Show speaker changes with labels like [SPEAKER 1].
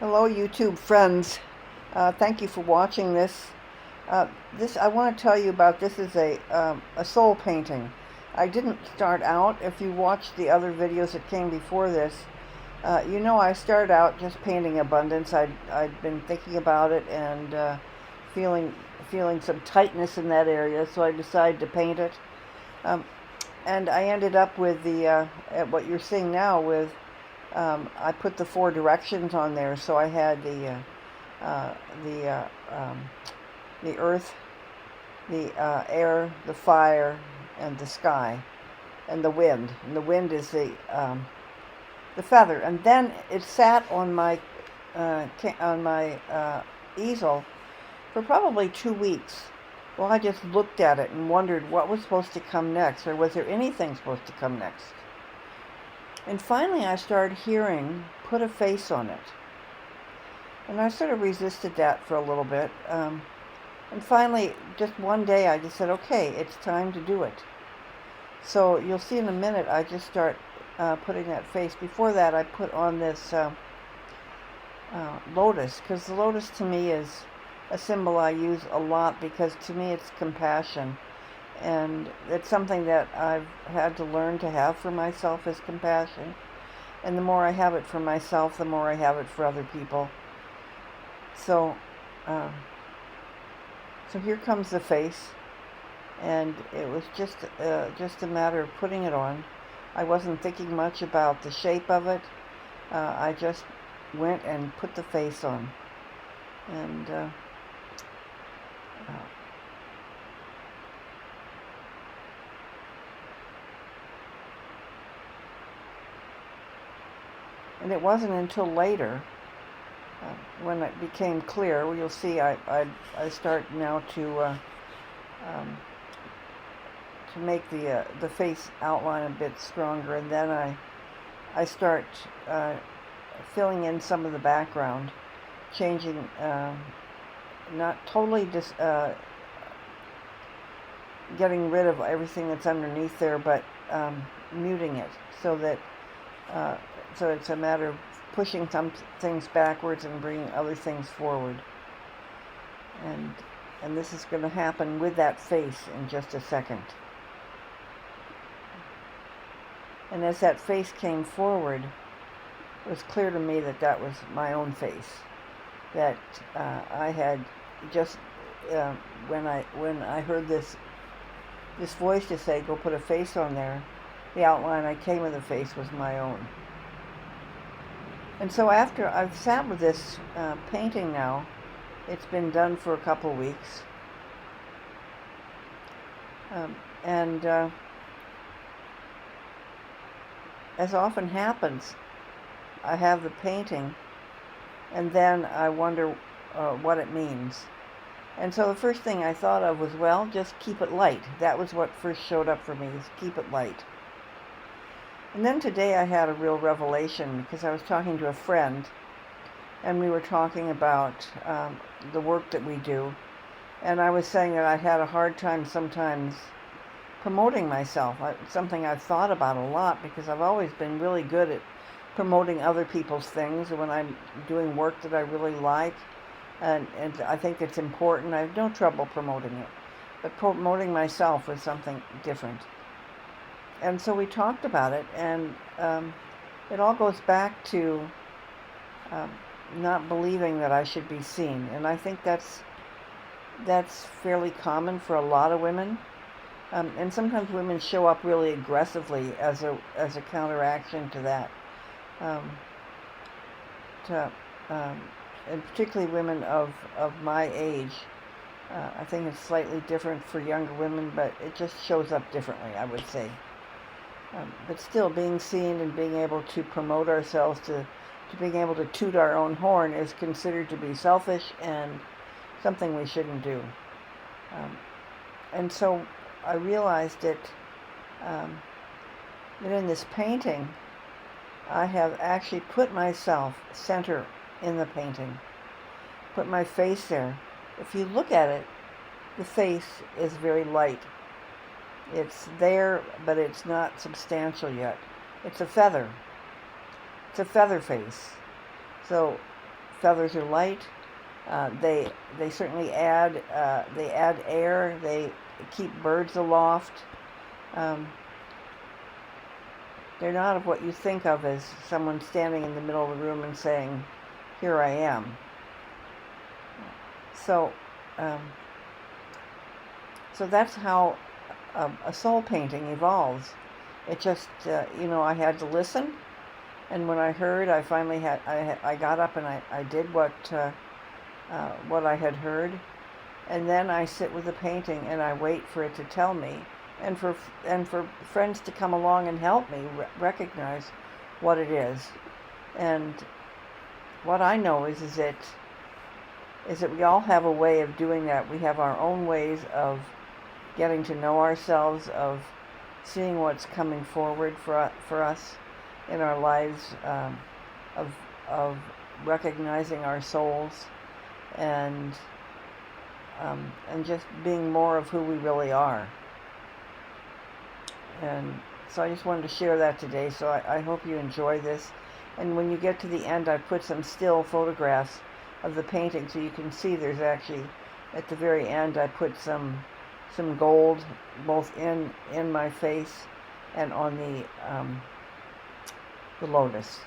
[SPEAKER 1] Hello, YouTube friends. Thank you for watching this. This I want to tell you about. This is a soul painting. I didn't start out. If you watched the other videos that came before this, you know I started out just painting abundance. I'd been thinking about it and feeling feeling some tightness in that area, so I decided to paint it. Um, and I ended up with the at what you're seeing now with. I put the four directions on there, so I had uh, the uh, um, the earth, the air, the fire, and the sky, and the wind. And the wind is the feather. And then it sat on my easel for probably 2 weeks. Well, I just looked at it and wondered what was supposed to come next, or was there anything supposed to come next? And finally, I started hearing, "Put a face on it." And I sort of resisted that for a little bit. And finally, just one day, I just said, okay, it's time to do it. So you'll see in a minute, I just start putting that face. Before that, I put on this lotus, because the lotus to me is a symbol I use a lot, because to me it's compassion. And it's something that I've had to learn to have for myself, is compassion. And the more I have it for myself, the more I have it for other people. So, uh, so here comes the face, and it was just a matter of putting it on. I wasn't thinking much about the shape of it. I just went and put the face on, and uh, and it wasn't until later when it became clear. Well, you'll see. I start now um, to make the face outline a bit stronger, and then I start filling in some of the background, changing, not totally getting rid of everything that's underneath there, but muting it so that uh, so it's a matter of pushing some things backwards and bringing other things forward. And and this is going to happen with that face in just a second. And as that face came forward, it was clear to me that that was my own face. That I had just when I heard this voice to say, "Go put a face on there," the outline I came with the face was my own. And so after I've sat with this painting now, it's been done for a couple weeks, and as often happens, I have the painting, and then I wonder what it means. And so the first thing I thought of was, well, just keep it light. That was what first showed up for me, is keep it light. And then today I had a real revelation, because I was talking to a friend, and we were talking about the work that we do. And I was saying that I had a hard time sometimes promoting myself. It's something I've thought about a lot, because I've always been really good at promoting other people's things when I'm doing work that I really like. And I think it's important. I have no trouble promoting it. But promoting myself was something different. And so we talked about it, and it all goes back to um, not believing that I should be seen. And I think that's fairly common for a lot of women. And sometimes women show up really aggressively as a counteraction to that. Um, to, and particularly women of my age. I think it's slightly different for younger women, but it just shows up differently, I would say. But still, being seen and being able to promote ourselves, to being able to toot our own horn, is considered to be selfish and something we shouldn't do. Um, and so I realized um, that in this painting, I have actually put myself center in the painting, put my face there. If you look at it, the face is very light. It's there, but it's not substantial yet. It's a feather. It's a feather face. So feathers are light. They certainly add air. They keep birds aloft. Um, they're not of what you think of as someone standing in the middle of the room and saying, "Here I am." So, um, so that's how a soul painting evolves. It just, I had to listen, and when I heard, I finally I got up and I did what I had heard, and then I sit with the painting and I wait for it to tell me, and for friends to come along and help me recognize what it is. And what I know is that we all have a way of doing that. We have our own ways of getting to know ourselves, of seeing what's coming forward for us in our lives, of recognizing our souls, and just being more of who we really are. And so I just wanted to share that today. So I hope you enjoy this. And when you get to the end, I put some still photographs of the painting so you can see there's actually, at the very end, I put some gold both in my face and on the lotus.